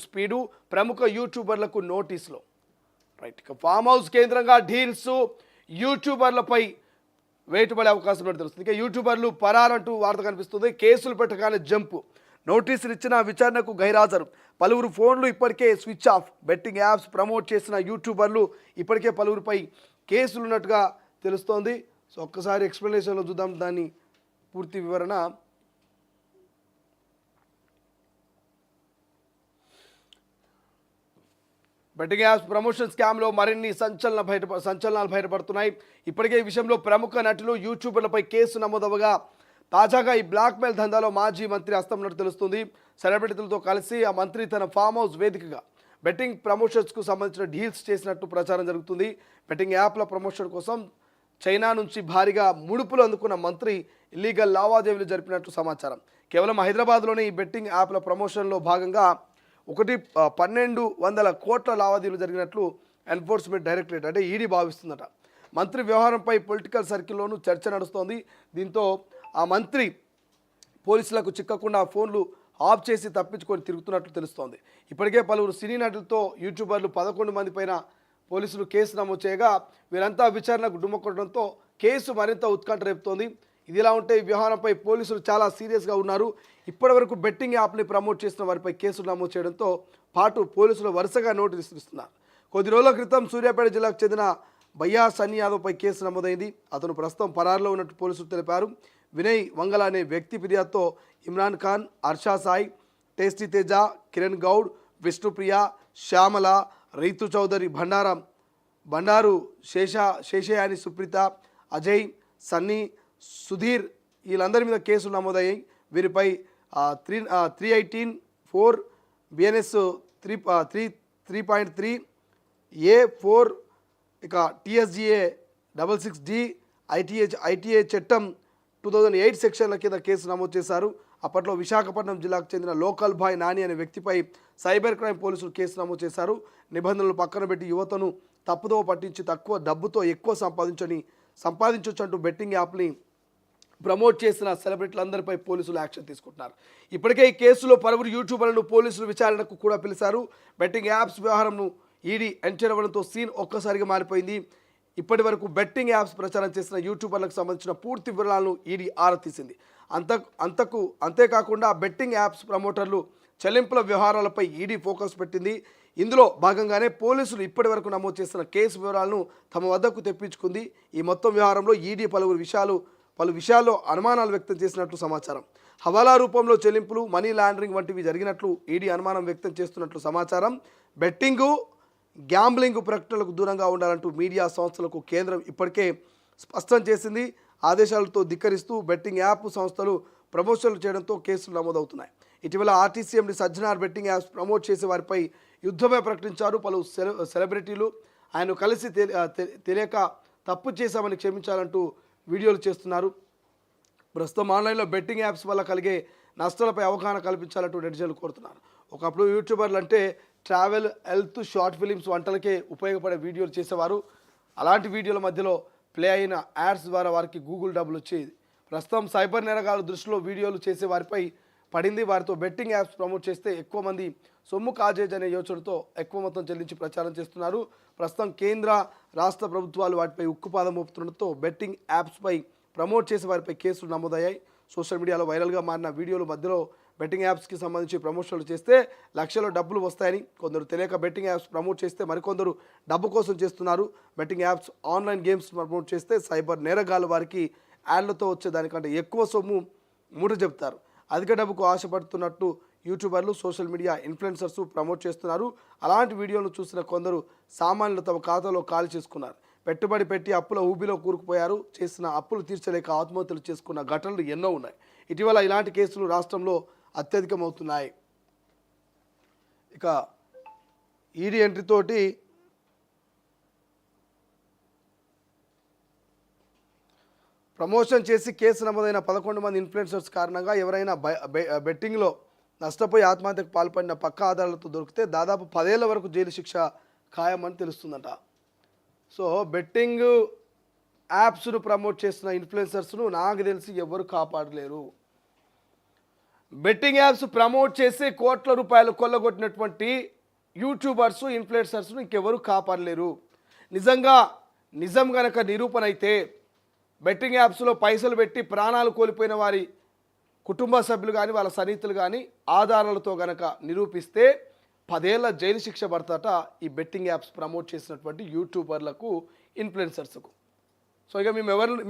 Speed ప్రముఖ యూట్యూబర్లకు నోటీసులు. Right, ఇక ఫామ్ హౌస్ కేంద్రంగా డీల్స్ యూట్యూబర్లపై వేటుపడే అవకాశం తెలుస్తుంది. ఇక యూట్యూబర్లు పరారంటూ వార్త కనిపిస్తుంది. కేసులు పెట్టగానే జంపు, నోటీసులు ఇచ్చిన విచారణకు గైరాజరు. పలువురు ఫోన్లు ఇప్పటికే switch off. Betting apps promote చేసిన యూట్యూబర్లు ఇప్పటికే పలువురిపై కేసులు ఉన్నట్టుగా తెలుస్తోంది. సో ఒక్కసారి ఎక్స్ప్లెనేషన్లో చూద్దాం దాన్ని పూర్తి వివరణ. బెట్టింగ్ యాప్స్ ప్రమోషన్ స్కామ్లో మరిన్ని సంచలనాలు బయటపడుతున్నాయి. ఇప్పటికే ఈ విషయంలో ప్రముఖ నటులు యూట్యూబర్లపై కేసు నమోదవగా తాజాగా ఈ బ్లాక్మెయిల్ దందాలో మాజీ మంత్రి హస్తం ఉన్నట్టు తెలుస్తుంది. సెలబ్రిటీలతో కలిసి ఆ మంత్రి తన ఫామ్ హౌస్ వేదికగా బెట్టింగ్ ప్రమోషన్స్కు సంబంధించిన డీల్స్ చేసినట్టు ప్రచారం జరుగుతుంది. బెట్టింగ్ యాప్ల ప్రమోషన్ కోసం చైనా నుంచి భారీగా ముడుపులు అందుకున్న మంత్రి ఇల్లీగల్ లావాదేవీలు జరిపినట్టు సమాచారం. కేవలం హైదరాబాద్లోనే ఈ బెట్టింగ్ యాప్ల ప్రమోషన్లో భాగంగా 1,200 కోట్ల లావాదేవీలు జరిగినట్లు ఎన్ఫోర్స్మెంట్ డైరెక్టరేట్ అంటే ఈడీ భావిస్తుందట. మంత్రి వ్యవహారంపై పొలిటికల్ సర్కిల్లోనూ చర్చ నడుస్తోంది. దీంతో ఆ మంత్రి పోలీసులకు చిక్కకుండా ఫోన్లు ఆఫ్ చేసి తప్పించుకొని తిరుగుతున్నట్లు తెలుస్తోంది. ఇప్పటికే పలువురు సినీ నటులతో యూట్యూబర్లు 11 మంది పైన పోలీసులు కేసు నమోదు చేయగా వీరంతా విచారణకు డుమ్మకొట్టడంతో కేసు మరింత ఉత్కంఠ రేపుతోంది. ఇదిలా ఉంటే ఈ వ్యవహారంపై పోలీసులు చాలా సీరియస్గా ఉన్నారు. ఇప్పటివరకు బెట్టింగ్ యాప్ని ప్రమోట్ చేసిన వారిపై కేసులు నమోదు చేయడంతో పాటు పోలీసులు వరుసగా నోటీసులు ఇస్తున్నారు. కొద్ది రోజుల క్రితం సూర్యాపేట జిల్లాకు చెందిన భయ్యా సన్నీ యాదవ్పై కేసు నమోదైంది. అతను ప్రస్తుతం పరారులో ఉన్నట్టు పోలీసులు తెలిపారు. వినయ్ వంగల అనే వ్యక్తి ఫిర్యాదుతో ఇమ్రాన్ ఖాన్, హర్షా సాయి, టేస్టీ తేజ, కిరణ్ గౌడ్, విష్ణుప్రియ, శ్యామల, రీతు చౌదరి, బండారు శేషయాని, సుప్రీత, అజయ్, సన్నీ, సుధీర్ వీళ్ళందరి మీద కేసులు నమోదయ్యాయి. వీరిపై 318(4) BNS 3.3 A4 ఇక TSGA 66D ITA చట్టం 2008 సెక్షన్ల కింద కేసు నమోదు చేశారు. అప్పట్లో విశాఖపట్నం జిల్లాకు చెందిన లోకల్ బాయ్ నాని అనే వ్యక్తిపై సైబర్ క్రైమ్ పోలీసులు కేసు నమోదు చేశారు. నిబంధనలు పక్కన పెట్టి యువతను తప్పుదోవ పట్టించి తక్కువ డబ్బుతో ఎక్కువ సంపాదించొచ్చంటూ బెట్టింగ్ యాప్ని ప్రమోట్ చేసిన సెలబ్రిటీలందరిపై పోలీసులు యాక్షన్ తీసుకుంటున్నారు. ఇప్పటికే ఈ కేసులో పలువురు యూట్యూబర్లను పోలీసులు విచారణకు కూడా పిలిచారు. బెట్టింగ్ యాప్స్ వ్యవహారంను ఈడీ ఎంటర్ అవ్వడంతో సీన్ ఒక్కసారిగా మారిపోయింది. ఇప్పటి వరకు బెట్టింగ్ యాప్స్ ప్రచారం చేసిన యూట్యూబర్లకు సంబంధించిన పూర్తి వివరాలను ఈడీ ఆరా తీసింది. అంతేకాకుండా బెట్టింగ్ యాప్స్ ప్రమోటర్లు చెల్లింపుల వ్యవహారాలపై ఈడీ ఫోకస్ పెట్టింది. ఇందులో భాగంగానే పోలీసులు ఇప్పటి వరకు నమోదు చేసిన కేసు వివరాలను తమ వద్దకు తెప్పించుకుంది. ఈ మొత్తం వ్యవహారంలో ఈడీ పలు విషయాల్లో అనుమానాలు వ్యక్తం చేసినట్లు సమాచారం. హవాలా రూపంలో చెల్లింపులు, మనీ లాండరింగ్ వంటివి జరిగినట్లు ఈడీ అనుమానం వ్యక్తం చేస్తున్నట్లు సమాచారం. బెట్టింగు, గ్యాంబ్లింగ్ ప్రకటనలకు దూరంగా ఉండాలంటూ మీడియా సంస్థలకు కేంద్రం ఇప్పటికే స్పష్టం చేసింది. ఆదేశాలతో ధిక్కరిస్తూ బెట్టింగ్ యాప్ సంస్థలు ప్రమోషన్లు చేయడంతో కేసులు నమోదవుతున్నాయి. ఇటీవల RTC MD Sajjanar betting apps promote చేసే వారిపై యుద్ధమే ప్రకటించారు. పలు సెలబ్రిటీలు ఆయన కలిసి తెలియక తప్పు చేశామని క్షమించాలంటూ వీడియోలు చేస్తున్నారు. ప్రస్తుతం ఆన్లైన్లో బెట్టింగ్ యాప్స్ వల్ల కలిగే నష్టాలపై అవగాహన కల్పించాలంటూ నెటిజన్లు కోరుతున్నారు. ఒకప్పుడు యూట్యూబర్లు అంటే ట్రావెల్, హెల్త్, షార్ట్ ఫిలిమ్స్, వంటలకే ఉపయోగపడే వీడియోలు చేసేవారు. అలాంటి వీడియోల మధ్యలో ప్లే అయిన యాడ్స్ ద్వారా వారికి గూగుల్ డబ్బులు వచ్చేది. ప్రస్తుతం సైబర్ నేరగాల దృష్టిలో వీడియోలు చేసే వారిపై పడింది. వారితో బెట్టింగ్ యాప్స్ ప్రమోట్ చేస్తే ఎక్కువ మంది సొమ్ము కాజేజ్ అనే యోచనతో ఎక్కువ మొత్తం చెల్లించి ప్రచారం చేస్తున్నారు. ప్రస్తుతం కేంద్ర రాష్ట్ర ప్రభుత్వాలు వాటిపై ఉక్కుపాదం మోపుతుండటంతో బెట్టింగ్ యాప్స్పై ప్రమోట్ చేసే వారిపై కేసులు నమోదయ్యాయి. సోషల్ మీడియాలో వైరల్గా మారిన వీడియోలు మధ్యలో బెట్టింగ్ యాప్స్కి సంబంధించి ప్రమోషన్లు చేస్తే లక్షల్లో డబ్బులు వస్తాయని కొందరు తెలియక బెట్టింగ్ యాప్స్ ప్రమోట్ చేస్తే మరికొందరు డబ్బు కోసం చేస్తున్నారు. Betting apps online games promote చేస్తే సైబర్ నేరగాళ్ళు వారికి యాడ్లతో వచ్చే దానికంటే ఎక్కువ సొమ్ము మూట చెప్తారు. అధిక డబ్బుకు ఆశపడుతున్నట్టు యూట్యూబర్లు, సోషల్ మీడియా ఇన్ఫ్లుయెన్సర్స్ ప్రమోట్ చేస్తున్నారు. అలాంటి వీడియోలు చూసిన కొందరు సామాన్యులు తమ ఖాతాలో ఖాళీ చేసుకున్నారు. పెట్టుబడి పెట్టి అప్పుల ఊబిలో కూరుకుపోయారు. చేసిన అప్పులు తీర్చలేక ఆత్మహత్యలు చేసుకున్న ఘటనలు ఎన్నో ఉన్నాయి. ఇటీవల ఇలాంటి కేసులు రాష్ట్రంలో అత్యధికమవుతున్నాయి. ఇక ఈడీ ఎంట్రీతోటి ప్రమోషన్ చేసి కేసు నమోదైన 11 మంది ఇన్ఫ్లుయెన్సర్స్ కారణంగా ఎవరైనా బెట్టింగ్లో నష్టపోయి ఆత్మహత్యకు పాల్పడిన పక్కా ఆధారాలతో దొరికితే దాదాపు 10 ఏళ్ల వరకు జైలు శిక్ష ఖాయమని తెలుస్తుందట. సో బెట్టింగ్ యాప్స్ను ప్రమోట్ చేస్తున్న ఇన్ఫ్లుయెన్సర్స్ను నాకు తెలిసి ఎవరు కాపాడలేరు. బెట్టింగ్ యాప్స్ ప్రమోట్ చేసి కోట్ల రూపాయలు కొల్లగొట్టినటువంటి యూట్యూబర్స్ ఇన్ఫ్లుయెన్సర్స్ను ఇంకెవరు కాపాడలేరు. నిజం గనక నిరూపణ అయితే బెట్టింగ్ యాప్స్లో పైసలు పెట్టి ప్రాణాలు కోల్పోయిన వారి కుటుంబ సభ్యులు కానీ వాళ్ళ సన్నిహితులు కానీ ఆధారాలతో గనక నిరూపిస్తే 10 ఏళ్ల జైలు శిక్ష పడతాట ఈ బెట్టింగ్ యాప్స్ ప్రమోట్ చేసినటువంటి యూట్యూబర్లకు ఇన్ఫ్లుయెన్సర్స్కు. సో ఇక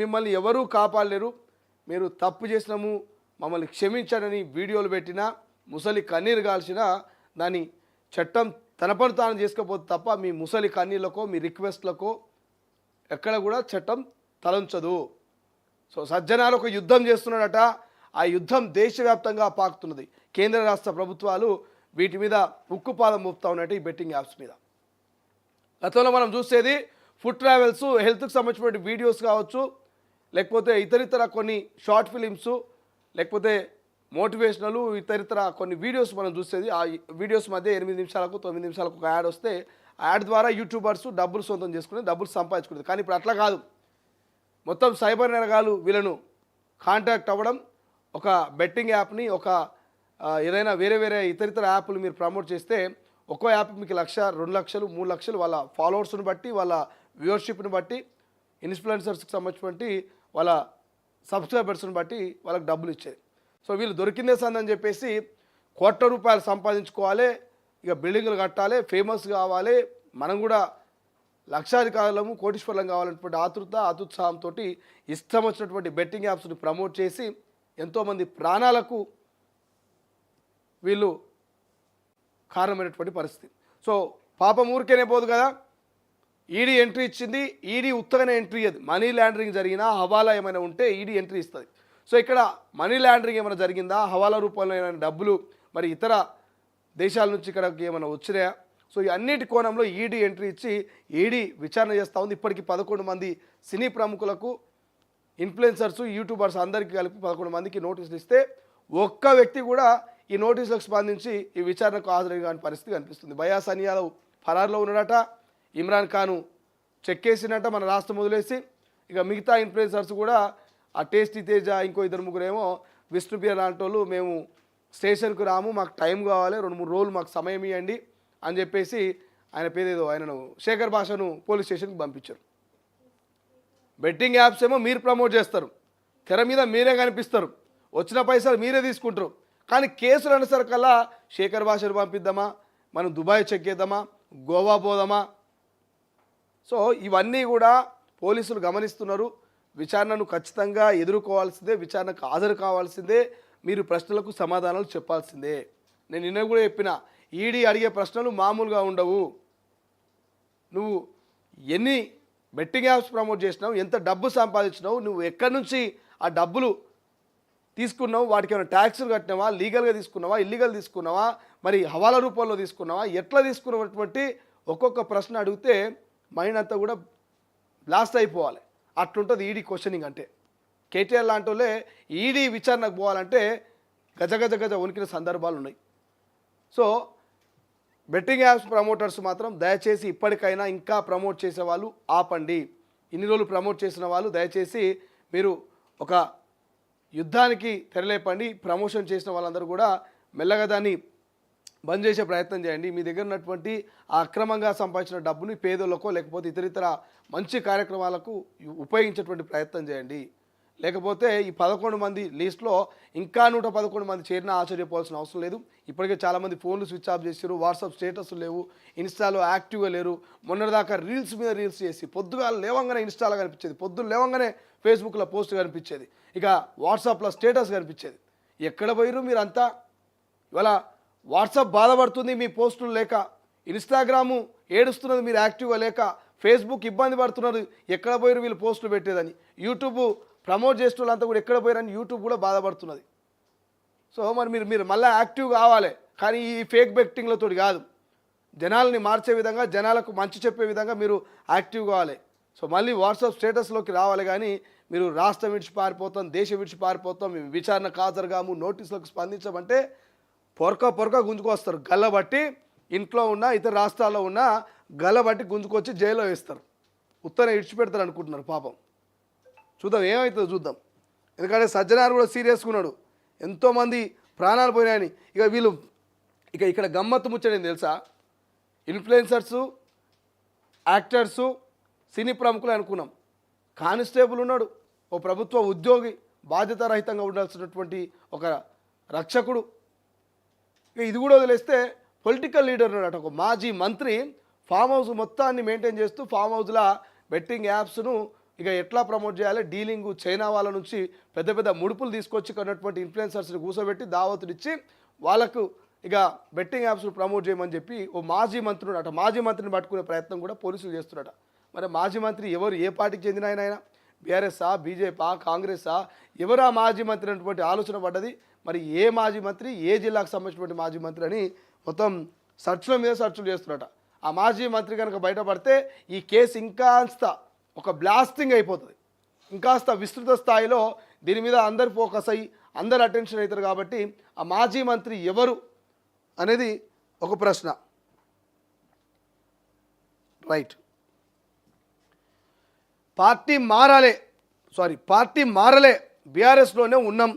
మిమ్మల్ని ఎవరూ కాపాడలేరు. మీరు తప్పు చేసినాము మమ్మల్ని క్షమించడని వీడియోలు పెట్టినా ముసలి కన్నీరు కాల్చినా దాని చట్టం తన పని తాను చేసుకోకపోతే తప్ప మీ ముసలి కన్నీళ్ళకో మీ రిక్వెస్ట్లకో ఎక్కడ కూడా చట్టం తలంచదు. సో సజ్జనాలు ఒక యుద్ధం చేస్తున్నాడట. ఆ యుద్ధం దేశవ్యాప్తంగా పాకుతున్నది. కేంద్ర రాష్ట్ర ప్రభుత్వాలు వీటి మీద ఉక్కుపాదం మోపుతా ఉన్నట్టు ఈ బెట్టింగ్ యాప్స్ మీద. గతంలో మనం చూసేది ఫుడ్ ట్రావెల్స్, హెల్త్కి సంబంధించిన వీడియోస్ కావచ్చు, లేకపోతే ఇతరితర కొన్ని షార్ట్ ఫిలిమ్స్, లేకపోతే మోటివేషనల్ ఇతరితర కొన్ని వీడియోస్ మనం చూసేది. ఆ వీడియోస్ మధ్య 8 నిమిషాలకు 9 నిమిషాలకు ఒక యాడ్ వస్తే ఆ యాడ్ ద్వారా యూట్యూబర్స్ డబ్బులు సొంతం చేసుకుని డబ్బులు సంపాదించుకునేది. కానీ ఇప్పుడు అట్లా కాదు. మొత్తం సైబర్ నేరగాలు వీళ్ళను కాంటాక్ట్ అవ్వడం, ఒక బెట్టింగ్ యాప్ని ఒక ఏదైనా వేరే ఇతరితర యాప్లు మీరు ప్రమోట్ చేస్తే ఒక్కో యాప్ మీకు 1,00,000, 2,00,000, 3,00,000 వాళ్ళ ఫాలోవర్స్ని బట్టి వాళ్ళ వ్యూవర్షిప్ని బట్టి ఇన్ఫ్లుయెన్సర్స్కి సంబంధించినటువంటి వాళ్ళ సబ్స్క్రైబర్స్ని బట్టి వాళ్ళకి డబ్బులు ఇచ్చేది. సో వీళ్ళు దొరికిందే సందని చెప్పేసి కోట్ల రూపాయలు సంపాదించుకోవాలి, ఇక బిల్డింగ్లు కట్టాలి, ఫేమస్ కావాలి, మనం కూడా లక్షాధికారులము కోటీశ్వరులం కావాలన్నటువంటి అత్యుత్సాహంతో ఇష్టం వచ్చినటువంటి బెట్టింగ్ యాప్స్ని ప్రమోట్ చేసి ఎంతోమంది ప్రాణాలకు వీళ్ళు కారణమైనటువంటి పరిస్థితి. సో పాపం ఊరికేనే పోదు కదా. ఈడీ ఎంట్రీ ఇచ్చింది. ఈడీ ఉత్తగానే ఎంట్రీ ఇయ్యదు. మనీ లాండరింగ్ జరిగినా, హవాలా ఏమైనా ఉంటే ఈడీ ఎంట్రీ ఇస్తుంది. సో ఇక్కడ మనీ లాండరింగ్ ఏమైనా జరిగిందా, హవాలా రూపంలో ఏమైనా డబ్బులు మరి ఇతర దేశాల నుంచి ఇక్కడికి ఏమైనా వచ్చినాయా, సో ఈ అన్నిటి కోణంలో ఈడీ ఎంట్రీ ఇచ్చి ఈడీ విచారణ చేస్తూ ఉంది. ఇప్పటికీ 11 మంది సినీ ప్రముఖులకు, ఇన్ఫ్లుయెన్సర్స్, యూట్యూబర్స్ అందరికీ కలిపి 11 మందికి నోటీసులు ఇస్తే ఒక్క వ్యక్తి కూడా ఈ నోటీసులకు స్పందించి ఈ విచారణకు హాజరు కాని పరిస్థితి కనిపిస్తుంది. బయాస్ అనియాదవ్ ఫరార్లో ఉన్నాడట. ఇమ్రాన్ ఖాను చెక్కేసినట్ట మన రాష్ట్రం వదిలేసి. ఇక మిగతా ఇన్ఫ్లుయెన్సర్స్ కూడా ఆ టేస్టీ తేజ, ఇంకో 2-3 ఏమో విష్ణుప్రియ లాంటి వాళ్ళు మేము స్టేషన్కు రాము, మాకు టైం కావాలి, 2-3 రోజులు మాకు సమయం ఇవ్వండి అని చెప్పేసి ఆయన పేరేదో ఆయనను శేఖర్ భాషను పోలీస్ స్టేషన్కి పంపించారు. బెట్టింగ్ యాప్స్ ఏమో మీరు ప్రమోట్ చేస్తారు, తెర మీద మీరే కనిపిస్తారు, వచ్చిన పైసలు మీరే తీసుకుంటారు. కానీ కేసులు అనేసరికల్లా శేఖర్ భాషను పంపిద్దామా, మనం దుబాయ్ చెక్ చేద్దామా, గోవా పోదామా. సో ఇవన్నీ కూడా పోలీసులు గమనిస్తున్నారు. విచారణను ఖచ్చితంగా ఎదుర్కోవాల్సిందే, విచారణకు హాజరు కావాల్సిందే, మీరు ప్రశ్నలకు సమాధానాలు చెప్పాల్సిందే. నేను నిన్న కూడా చెప్పిన, ఈడీ అడిగే ప్రశ్నలు మామూలుగా ఉండవు. నువ్వు ఎన్ని బెట్టింగ్ యాప్స్ ప్రమోట్ చేసినావు, ఎంత డబ్బు సంపాదించినావు, నువ్వు ఎక్కడి నుంచి ఆ డబ్బులు తీసుకున్నావు, వాటికి ఏమైనా ట్యాక్సులు కట్టినావా, లీగల్గా తీసుకున్నావా, ఇల్లీగల్ తీసుకున్నావా, మరి హవాలా రూపంలో తీసుకున్నావా, ఎట్లా తీసుకున్నటువంటి ఒక్కొక్క ప్రశ్న అడిగితే మైండ్ అంతా కూడా బ్లాస్ట్ అయిపోవాలి. అట్లుంటుంది ఈడీ క్వశ్చనింగ్ అంటే. కేటీఆర్ లాంటి వాళ్ళే ఈడీ విచారణకు పోవాలంటే గజ వణికిన సందర్భాలు ఉన్నాయి. సో బెట్టింగ్ యాప్స్ ప్రమోటర్స్ మాత్రం దయచేసి ఇప్పటికైనా ఇంకా ప్రమోట్ చేసే వాళ్ళు ఆపండి. ఇన్ని రోజులు ప్రమోట్ చేసిన వాళ్ళు దయచేసి మీరు ఒక యుద్ధానికి తెరలేపండి. ప్రమోషన్ చేసిన వాళ్ళందరూ కూడా మెల్లగా దాన్ని బంద్ చేసే ప్రయత్నం చేయండి. మీ దగ్గర ఉన్నటువంటి ఆ అక్రమంగా సంపాదించిన డబ్బుని పేదోళ్ళకో లేకపోతే ఇతరితర మంచి కార్యక్రమాలకు ఉపయోగించేటువంటి ప్రయత్నం చేయండి. లేకపోతే ఈ 11 మంది లిస్ట్లో ఇంకా 111 మంది చేరినా ఆశ్చర్యపోవాల్సిన అవసరం లేదు. ఇప్పటికే చాలామంది ఫోన్లు స్విచ్ ఆఫ్ చేశారు, వాట్సాప్ స్టేటస్లు లేవు, ఇన్స్టాలో యాక్టివ్గా లేరు. మొన్నటిదాకా రీల్స్ మీద రీల్స్ చేసి పొద్దుగాలు లేవంగానే ఇన్స్టాలో కనిపించేది, పొద్దున్న లేవంగానే ఫేస్బుక్లో పోస్ట్ కనిపించేది, ఇక వాట్సాప్లో స్టేటస్ కనిపించేది. ఎక్కడ పోయిరు మీరంతా? ఇవాళ వాట్సాప్ బాధపడుతుంది మీ పోస్టులు లేక, ఇన్స్టాగ్రాము ఏడుస్తున్నది మీరు యాక్టివ్గా లేక, ఫేస్బుక్ ఇబ్బంది పడుతున్నారు ఎక్కడ పోయిరు వీళ్ళు పోస్టులు పెట్టేదని, యూట్యూబ్ ప్రమోట్ చేసే వాళ్ళంతా కూడా ఎక్కడ పోయారని యూట్యూబ్ కూడా బాధపడుతున్నది. సో మరి మీరు మళ్ళీ యాక్టివ్ కావాలి, కానీ ఈ ఫేక్ బెట్టింగ్లతో కాదు. జనాలని మార్చే విధంగా, జనాలకు మంచి చెప్పే విధంగా మీరు యాక్టివ్ కావాలి. సో మళ్ళీ వాట్సాప్ స్టేటస్లోకి రావాలి. కానీ మీరు రాష్ట్రం విడిచి పారిపోతాం, దేశం విడిచి పారిపోతాం, మేము విచారణకు హాజరుగాము, నోటీసులకు స్పందించమంటే పొరక గుంజుకొస్తారు. గల్లబట్టి ఇంట్లో ఉన్న ఇతర రాష్ట్రాల్లో ఉన్న గల్లబట్టి గుంజుకొచ్చి జైల్లో వేస్తారు. ఉత్తరం ఇడిచిపెడతారు అనుకుంటున్నారు. పాపం చూద్దాం ఏమవుతుందో చూద్దాం. ఎందుకంటే సజ్జనార్ కూడా సీరియస్గా ఉన్నాడు. ఎంతోమంది ప్రాణాలు పోయినాయని. ఇక వీళ్ళు ఇక్కడ గమ్మత్తు ముచ్చడేం తెలుసా, ఇన్ఫ్లుయెన్సర్సు, యాక్టర్సు, సినీ ప్రముఖులు అనుకున్నాం. కానిస్టేబుల్ ఉన్నాడు, ఓ ప్రభుత్వ ఉద్యోగి, బాధ్యతారహితంగా ఉండాల్సినటువంటి ఒక రక్షకుడు. ఇక ఇది కూడా వదిలేస్తే పొలిటికల్ లీడర్ ఉన్నాడట, ఒక మాజీ మంత్రి. ఫామ్ హౌస్ మొత్తాన్ని మెయింటైన్ చేస్తూ ఫామ్ హౌస్లో బెట్టింగ్ యాప్స్ను ఇక ఎట్లా ప్రమోట్ చేయాలి, డీలింగు చైనా వాళ్ళ నుంచి పెద్ద పెద్ద ముడుపులు తీసుకొచ్చి కొన్నటువంటి ఇన్ఫ్లుయెన్సర్స్ని కూర్చోబెట్టి దావతులిచ్చి వాళ్ళకు ఇక బెట్టింగ్ యాప్స్ను ప్రమోట్ చేయమని చెప్పి ఓ మాజీ మంత్రుడు అట. మాజీ మంత్రిని పట్టుకునే ప్రయత్నం కూడా పోలీసులు చేస్తున్నారట. మరి మాజీ మంత్రి ఎవరు, ఏ పార్టీకి చెందిన ఆయన, బీఆర్ఎస్ఆ, బీజేపీ, కాంగ్రెసా, ఎవరు ఆ మాజీ మంత్రి అనేటువంటి ఆలోచన పడ్డది. మరి ఏ మాజీ మంత్రి, ఏ జిల్లాకు సంబంధించినటువంటి మాజీ మంత్రి అని మొత్తం సర్చ్ల మీద సర్చ్లు చేస్తున్నారట. ఆ మాజీ మంత్రి కనుక బయటపడితే ఈ కేసు ఇంకాస్త ఒక బ్లాస్టింగ్ అయిపోతుంది, ఇంకాస్త విస్తృత స్థాయిలో దీని మీద అందరు ఫోకస్ అయ్యి అందరు అటెన్షన్ అవుతారు. కాబట్టి ఆ మాజీ మంత్రి ఎవరు అనేది ఒక ప్రశ్న. రైట్, పార్టీ మారలే, బీఆర్ఎస్లోనే ఉన్నాం,